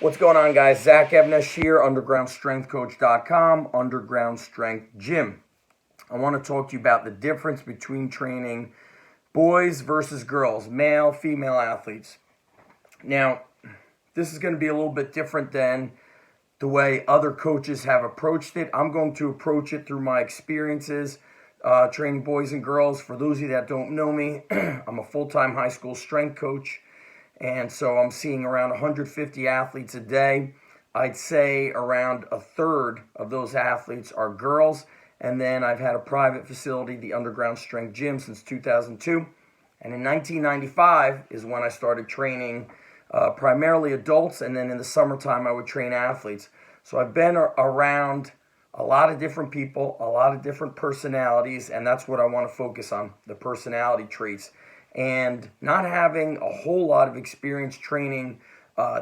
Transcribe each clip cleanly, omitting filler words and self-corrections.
What's going on, guys? Zach Ebnesh here, undergroundstrengthcoach.com, Underground Strength Gym. I want to talk to you about the difference between training boys versus girls, male, female athletes. Now, this is going to be a little bit different than the way other coaches have approached it. I'm going to approach it through my experiences training boys and girls. For those of you that don't know me, I'm a full-time high school strength coach. And so I'm seeing around 150 athletes a day. I'd say around a third of those athletes are girls. And then I've had a private facility, the Underground Strength Gym, since 2002. And in 1995 is when I started training primarily adults. And then in the summertime, I would train athletes. So I've been around a lot of different people, a lot of different personalities. And that's what I want to focus on, the personality traits. And not having a whole lot of experience training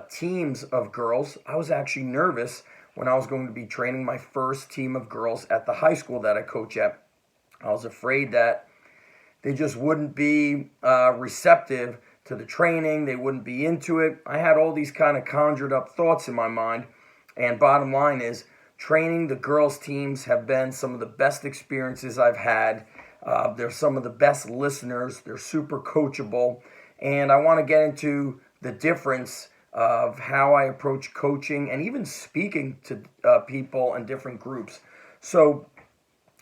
teams of girls, I was actually nervous when I was going to be training my first team of girls at the high school that I coach at. I was afraid that they just wouldn't be receptive to the training. They wouldn't be into it. I had all these kind of conjured up thoughts in my mind. And bottom line is, training the girls' teams have been some of the best experiences I've had. They're some of the best listeners. They're super coachable. And I want to get into the difference of how I approach coaching and even speaking to people in different groups. So,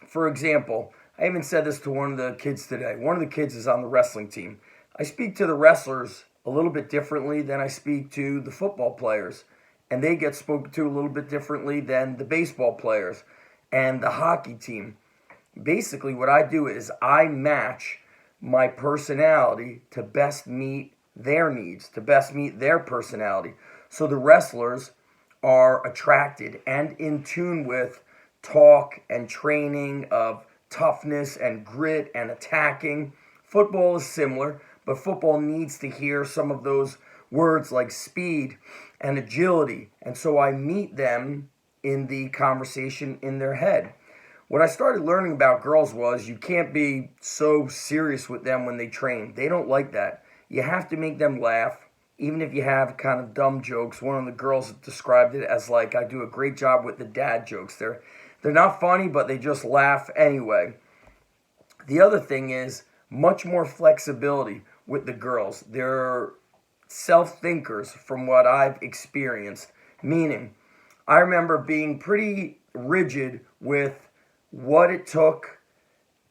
for example, I even said this to one of the kids today. One of the kids is on the wrestling team. I speak to the wrestlers a little bit differently than I speak to the football players. And they get spoken to a little bit differently than the baseball players and the hockey team. Basically, what I do is I match my personality to best meet their needs, to best meet their personality. So the wrestlers are attracted and in tune with talk and training of toughness and grit and attacking. Football is similar, but football needs to hear some of those words like speed and agility. And so I meet them in the conversation in their head. What I started learning about girls was you can't be so serious with them when they train. They don't like that. You have to make them laugh, even if you have kind of dumb jokes. One of the girls described it as like, I do a great job with the dad jokes. They're not funny, but they just laugh anyway. The other thing is much more flexibility with the girls. They're self-thinkers from what I've experienced. Meaning, I remember being pretty rigid with what it took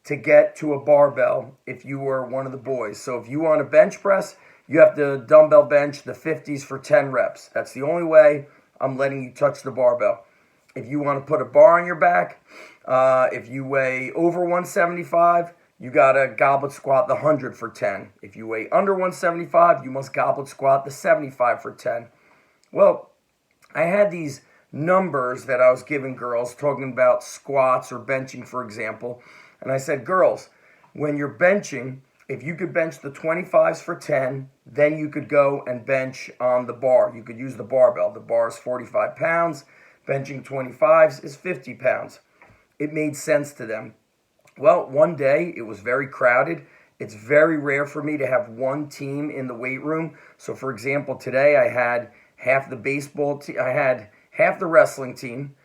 to get to a barbell if you were one of the boys. So if you want to bench press, you have to dumbbell bench the 50s for 10 reps. That's the only way I'm letting you touch the barbell. If you want to put a bar on your back, if you weigh over 175, you got to goblet squat the 100 for 10. If you weigh under 175, you must goblet squat the 75 for 10. Well, I had these numbers that I was giving girls, talking about squats or benching, for example. And I said, girls, when you're benching, if you could bench the 25s for 10, then you could go and bench on the bar. You could use the barbell. The bar is 45 pounds. Benching 25s is 50 pounds. It made sense to them. Well, one day it was very crowded. It's very rare for me to have one team in the weight room. So, for example, today I had half the baseball team. I had half the wrestling team,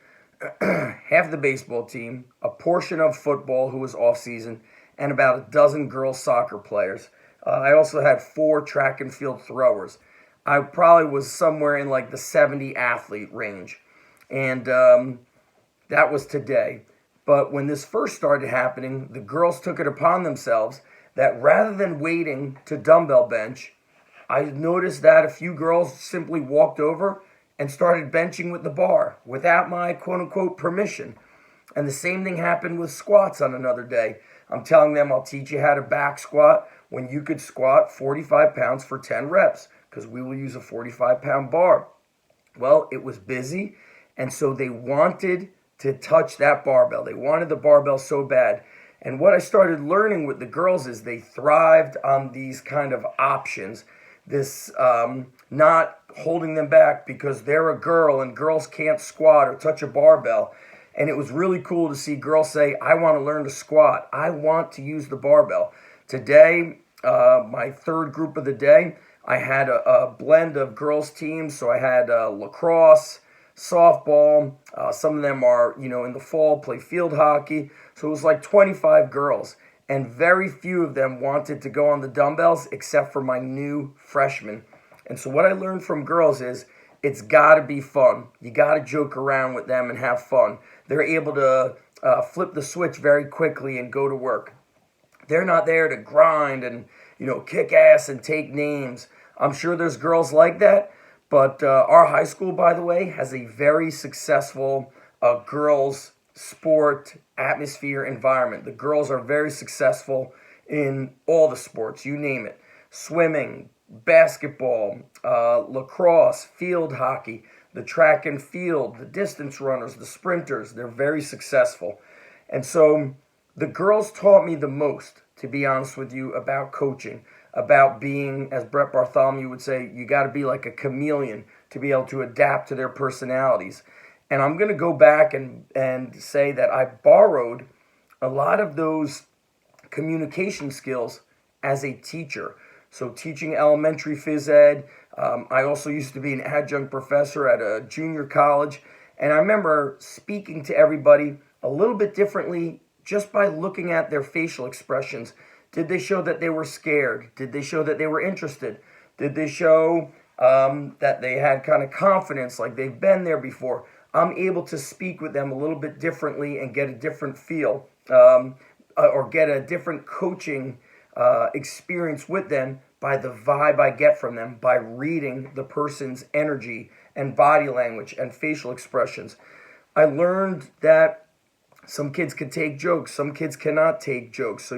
half the baseball team, a portion of football who was off season, and about a dozen girls soccer players. I also had 4 track and field throwers. I probably was somewhere in like the 70 athlete range. And that was today. But when this first started happening, the girls took it upon themselves that rather than waiting to dumbbell bench, I noticed that a few girls simply walked over and started benching with the bar without my quote-unquote permission. And the same thing happened with squats on another day. I'm telling them I'll teach you how to back squat when you could squat 45 pounds for 10 reps because we will use a 45-pound bar. Well, it was busy, and so they wanted to touch that barbell. They wanted the barbell so bad. And what I started learning with the girls is they thrived on these kind of options, this not holding them back because they're a girl and girls can't squat or touch a barbell. And it was really cool to see girls say, I want to learn to squat. I want to use the barbell. Today, my third group of the day, I had a blend of girls teams, so I had lacrosse, softball. Some of them are, in the fall, play field hockey. So it was like 25 girls, and very few of them wanted to go on the dumbbells except for my new freshmen. And so what I learned from girls is it's got to be fun. You got to joke around with them and have fun. They're able to flip the switch very quickly and go to work. They're not there to grind and, kick ass and take names. I'm sure there's girls like that, but our high school, by the way, has a very successful girls sport atmosphere environment. The girls are very successful in all the sports, you name it. Swimming, basketball, lacrosse, field hockey, the track and field, the distance runners, the sprinters. They're very successful. And so the girls taught me the most, to be honest with you, about coaching, about being, as Brett Bartholomew would say, you got to be like a chameleon to be able to adapt to their personalities. And I'm going to go back and say that I borrowed a lot of those communication skills as a teacher. So teaching elementary phys ed. I also used to be an adjunct professor at a junior college. And I remember speaking to everybody a little bit differently just by looking at their facial expressions. Did they show that they were scared? Did they show that they were interested? Did they show that they had kind of confidence, like they've been there before? I'm able to speak with them a little bit differently and get a different feel or get a different coaching experience with them by the vibe I get from them, by reading the person's energy and body language and facial expressions. I learned that some kids can take jokes, some kids cannot take jokes. So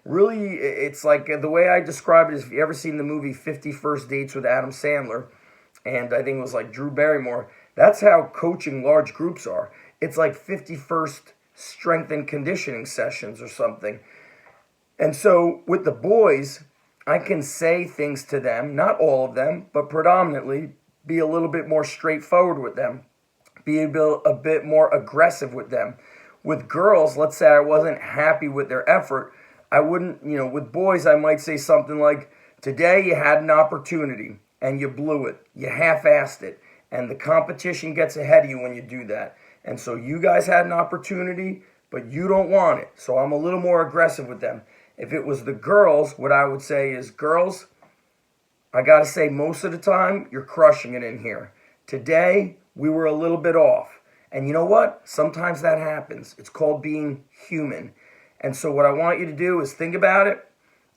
it's like the way I describe it is, if you ever seen the movie 50 First Dates with Adam Sandler, and I think it was like Drew Barrymore, that's how coaching large groups are. It's like 51st strength and conditioning sessions or something. And so with the boys, I can say things to them, not all of them, but predominantly be a little bit more straightforward with them, be a bit more aggressive with them. With girls, let's say I wasn't happy with their effort, I wouldn't, with boys, I might say something like, today you had an opportunity and you blew it, you half-assed it, and the competition gets ahead of you when you do that. And so you guys had an opportunity, but you don't want it. So I'm a little more aggressive with them. If it was the girls, what I would say is, girls, I got to say most of the time, you're crushing it in here. Today, we were a little bit off. And you know what? Sometimes that happens. It's called being human. And so what I want you to do is think about it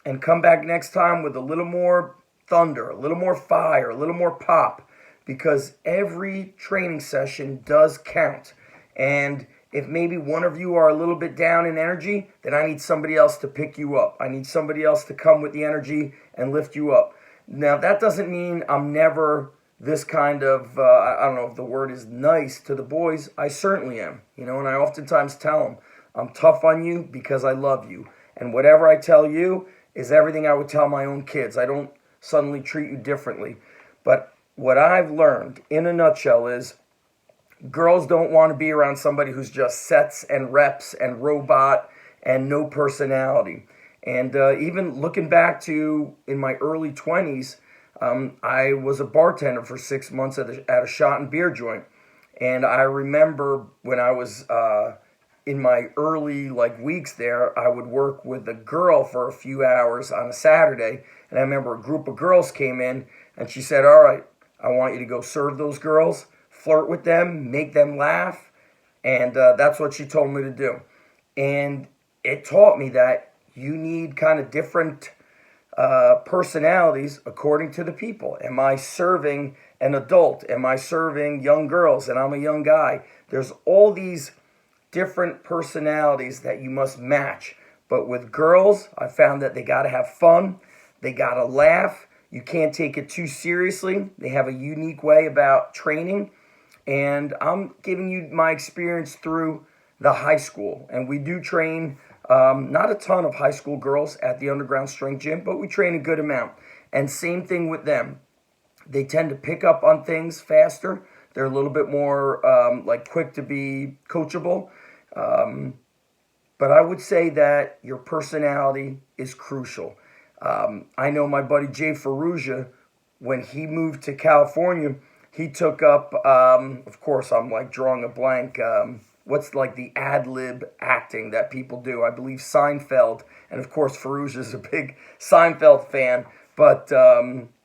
and come back next time with a little more thunder, a little more fire, a little more pop, because every training session does count. And if maybe one of you are a little bit down in energy, then I need somebody else to pick you up. I need somebody else to come with the energy and lift you up. Now, that doesn't mean I'm never this kind of, I don't know if the word is nice to the boys. I certainly am, and I oftentimes tell them, I'm tough on you because I love you. And whatever I tell you is everything I would tell my own kids. I don't suddenly treat you differently. But what I've learned in a nutshell is girls don't want to be around somebody who's just sets and reps and robot and no personality. And even looking back to in my early 20s, I was a bartender for 6 months at a shot and beer joint. And I remember when I was in my early weeks there, I would work with a girl for a few hours on a Saturday. And I remember a group of girls came in and she said, all right, I want you to go serve those girls, flirt with them, make them laugh. And that's what she told me to do. And it taught me that you need kind of different personalities according to the people. Am I serving an adult? Am I serving young girls? And I'm a young guy. There's all these different personalities that you must match. But with girls, I found that they got to have fun. They got to laugh. You can't take it too seriously. They have a unique way about training. And I'm giving you my experience through the high school. And we do train not a ton of high school girls at the Underground Strength Gym, but we train a good amount. And same thing with them. They tend to pick up on things faster. They're a little bit more quick to be coachable. But I would say that your personality is crucial. I know my buddy Jay Ferrugia, when he moved to California, he took up, of course, I'm like drawing a blank, what's like the Adlib acting that people do. I believe Seinfeld, and of course, Ferrugia is a big Seinfeld fan, but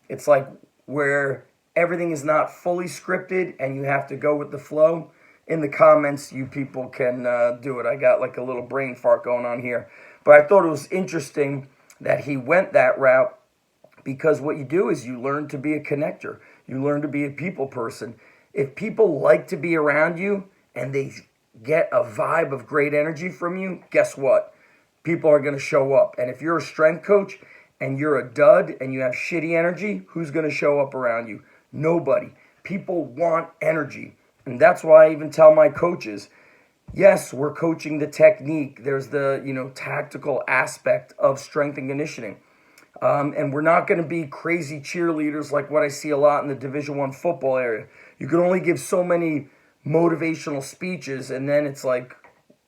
it's like where everything is not fully scripted and you have to go with the flow. In the comments, you people can do it. I got like a little brain fart going on here. But I thought it was interesting that he went that route, because what you do is you learn to be a connector. You learn to be a people person. If people like to be around you and they get a vibe of great energy from you, guess what? People are going to show up. And if you're a strength coach and you're a dud and you have shitty energy, who's going to show up around you? Nobody. People want energy. And that's why I even tell my coaches, yes, we're coaching the technique. There's the, tactical aspect of strength and conditioning. And we're not going to be crazy cheerleaders like what I see a lot in the Division I football area. You can only give so many motivational speeches, and then it's like,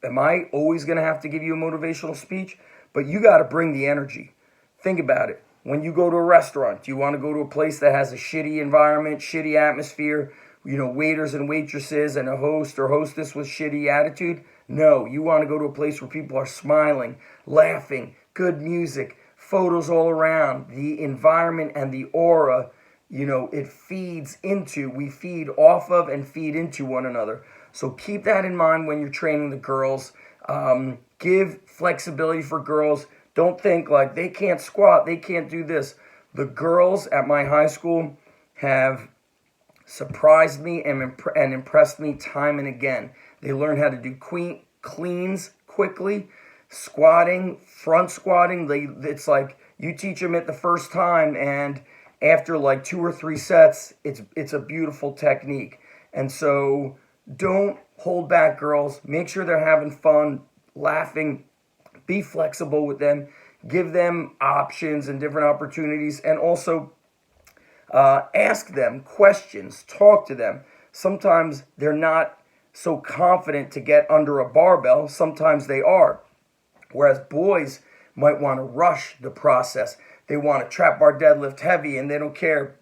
am I always going to have to give you a motivational speech? But you got to bring the energy. Think about it. When you go to a restaurant, do you want to go to a place that has a shitty environment, shitty atmosphere, waiters and waitresses and a host or hostess with shitty attitude? No, you want to go to a place where people are smiling, laughing, good music, photos all around. The environment and the aura, it we feed off of and feed into one another. So keep that in mind when you're training the girls. Give flexibility for girls. Don't think like they can't squat, they can't do this. The girls at my high school have surprised me and impressed me time and again. They learn how to do cleans quickly, squatting, front squatting. It's like you teach them it the first time, and after like 2 or 3 sets, it's a beautiful technique. And so don't hold back, girls. Make sure they're having fun, laughing. Be flexible with them. Give them options and different opportunities, and also ask them questions. Talk to them. Sometimes they're not so confident to get under a barbell. Sometimes they are. Whereas boys might want to rush the process. They want to trap bar deadlift heavy, and they don't care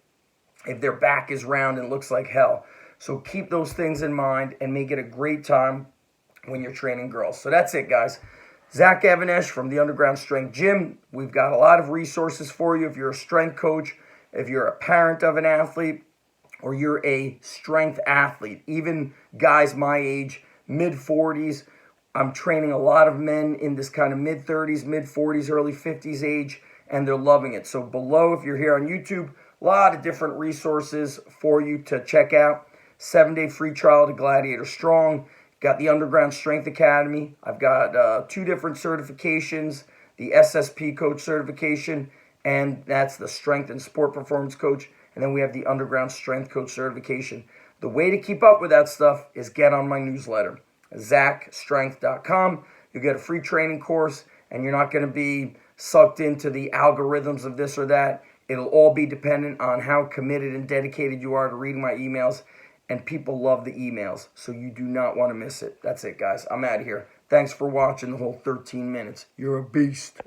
if their back is round and looks like hell. So keep those things in mind and make it a great time when you're training girls. So that's it, guys. Zach Evanesh from the Underground Strength Gym. We've got a lot of resources for you if you're a strength coach, if you're a parent of an athlete, or you're a strength athlete. Even guys my age, mid-40s. I'm training a lot of men in this kind of mid-30s, mid-40s, early 50s age, and they're loving it. So below, if you're here on YouTube, a lot of different resources for you to check out. 7-day free trial to Gladiator Strong. Got the Underground Strength Academy. I've got 2 different certifications, the SSP coach certification, and that's the Strength and Sport Performance coach. And then we have the Underground Strength coach certification. The way to keep up with that stuff is get on my newsletter, ZachStrength.com. You'll get a free training course, and you're not going to be sucked into the algorithms of this or that. It'll all be dependent on how committed and dedicated you are to reading my emails. And people love the emails, so you do not want to miss it. That's it, guys. I'm out of here. Thanks for watching the whole 13 minutes. You're a beast.